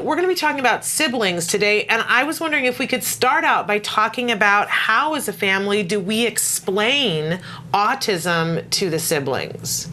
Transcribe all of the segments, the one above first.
we're going to be talking about siblings today, and I was wondering if we could start out by talking about how, as a family, do we explain autism to the siblings?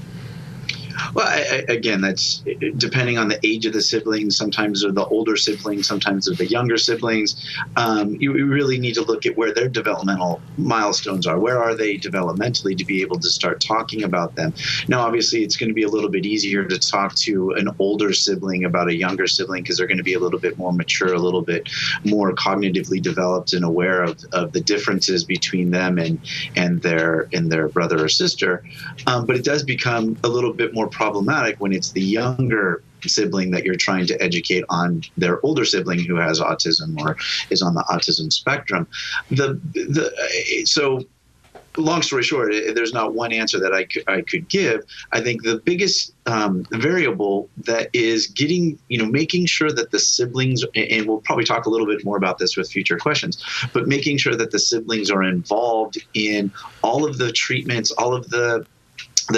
Well, again, that's depending on the age of the siblings. Sometimes they're the older siblings, sometimes they're the younger siblings. You really need to look at where their developmental milestones are. Where are they developmentally to be able to start talking about them? Now, obviously, it's going to be a little bit easier to talk to an older sibling about a younger sibling because they're going to be a little bit more mature, a little bit more cognitively developed and aware of the differences between them and their brother or sister. But it does become a little bit more problematic when it's the younger sibling that you're trying to educate on their older sibling who has autism or is on the autism spectrum. So long story short, there's not one answer that I could give. I think the biggest variable that is making sure that the siblings, and we'll probably talk a little bit more about this with future questions, but making sure that the siblings are involved in all of the treatments, all of the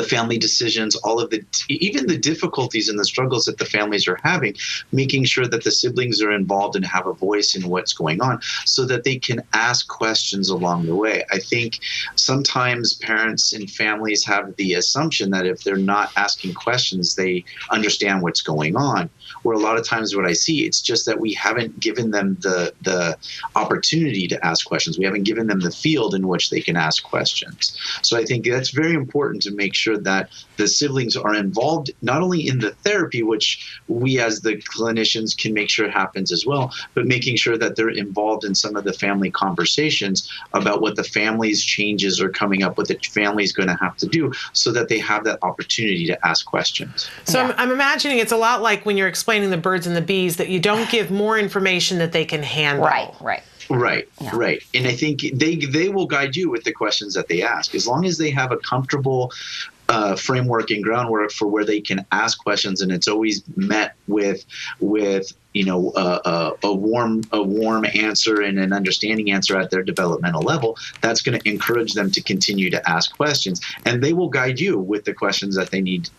family decisions, all of even the difficulties and the struggles that the families are having, making sure that the siblings are involved and have a voice in what's going on so that they can ask questions along the way. I think sometimes parents and families have the assumption that if they're not asking questions, they understand what's going on. Where a lot of times what I see, it's just that we haven't given them the opportunity to ask questions. We haven't given them the field in which they can ask questions. So I think that's very important to make sure that the siblings are involved not only in the therapy, which we as the clinicians can make sure happens as well, but making sure that they're involved in some of the family conversations about what the family's changes are coming up, what the family's going to have to do so that they have that opportunity to ask questions. So yeah. I'm imagining it's a lot like when you're explaining the birds and the bees, that you don't give more information that they can handle. Right. And I think they will guide you with the questions that they ask. As long as they have a comfortable framework and groundwork for where they can ask questions, and it's always met with a warm answer and an understanding answer at their developmental level, that's going to encourage them to continue to ask questions, and they will guide you with the questions that they need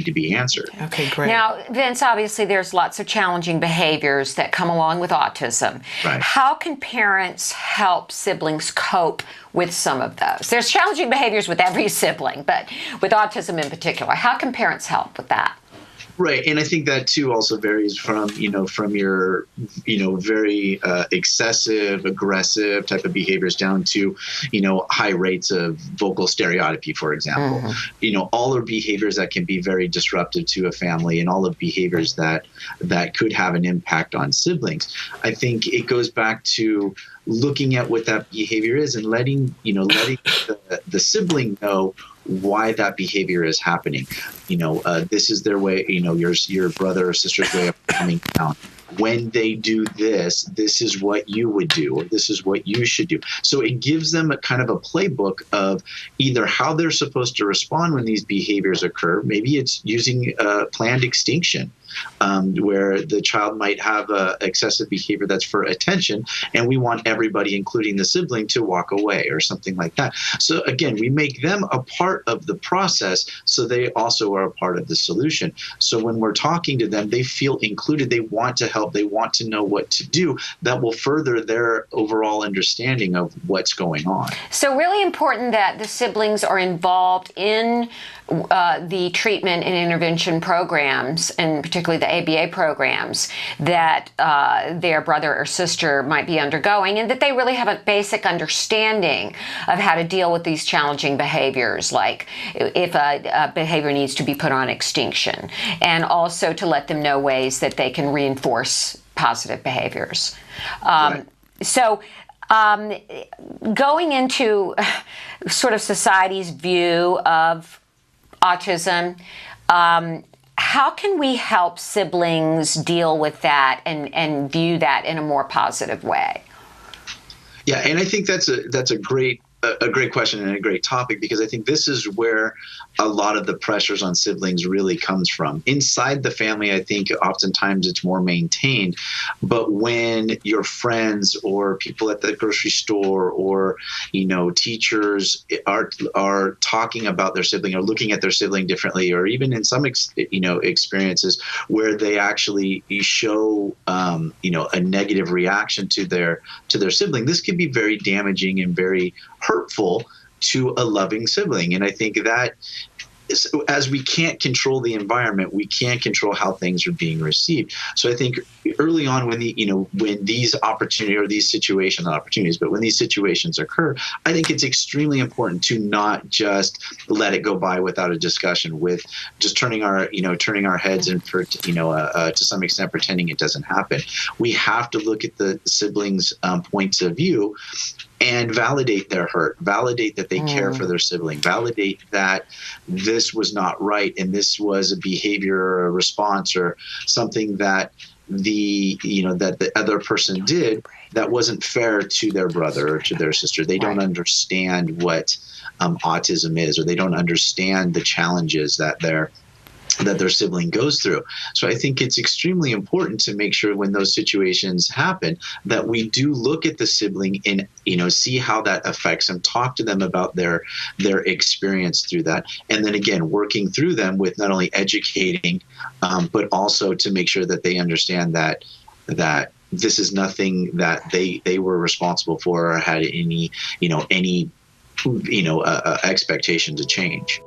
to be answered. Okay, great. Now, Vince, obviously there's lots of challenging behaviors that come along with autism. Right. How can parents help siblings cope with some of those? There's challenging behaviors with every sibling, but with autism in particular, how can parents help with that? Right, and I think that too also varies from your very excessive, aggressive type of behaviors down to high rates of vocal stereotypy, for example. Mm-hmm. All are behaviors that can be very disruptive to a family, and all of behaviors that could have an impact on siblings. I think it goes back to looking at what that behavior is and letting the sibling know why that behavior is happening. This is their way, your brother or sister's way of coming down. When they do this, this is what you would do, or this is what you should do. So it gives them a kind of a playbook of either how they're supposed to respond when these behaviors occur. Maybe it's using planned extinction. Where the child might have excessive behavior that's for attention, and we want everybody, including the sibling, to walk away or something like that. So again, we make them a part of the process so they also are a part of the solution. So when we're talking to them, they feel included, they want to help, they want to know what to do. That will further their overall understanding of what's going on. So really important that the siblings are involved in the treatment and intervention programs, and particularly the ABA programs that their brother or sister might be undergoing, and that they really have a basic understanding of how to deal with these challenging behaviors, like if a behavior needs to be put on extinction, and also to let them know ways that they can reinforce positive behaviors. Right. So going into sort of society's view of autism, how can we help siblings deal with that and view that in a more positive way? Yeah, and I think that's a great a great question and a great topic, because I think this is where a lot of the pressures on siblings really comes from. Inside the family, I think oftentimes it's more maintained, but when your friends or people at the grocery store or, teachers are talking about their sibling or looking at their sibling differently, or even in some experiences where they actually show a negative reaction to their sibling, this can be very damaging and very hurtful to a loving sibling. And I think that as we can't control the environment, we can't control how things are being received. So I think early on, when these opportunities, or these situations, not opportunities, but when these situations occur, I think it's extremely important to not just let it go by without a discussion, with just turning our heads and to some extent pretending it doesn't happen. We have to look at the siblings' points of view and validate their hurt, validate that they care for their sibling, validate that this was not right and this was a behavior or a response or something that the other person did that wasn't fair to their brother or to their sister. They don't understand what autism is, or they don't understand the challenges that their sibling goes through. So I think it's extremely important to make sure when those situations happen that we do look at the sibling and see how that affects them, talk to them about their experience through that, and then again working through them with not only educating but also to make sure that they understand that this is nothing that they were responsible for or had any expectation to change.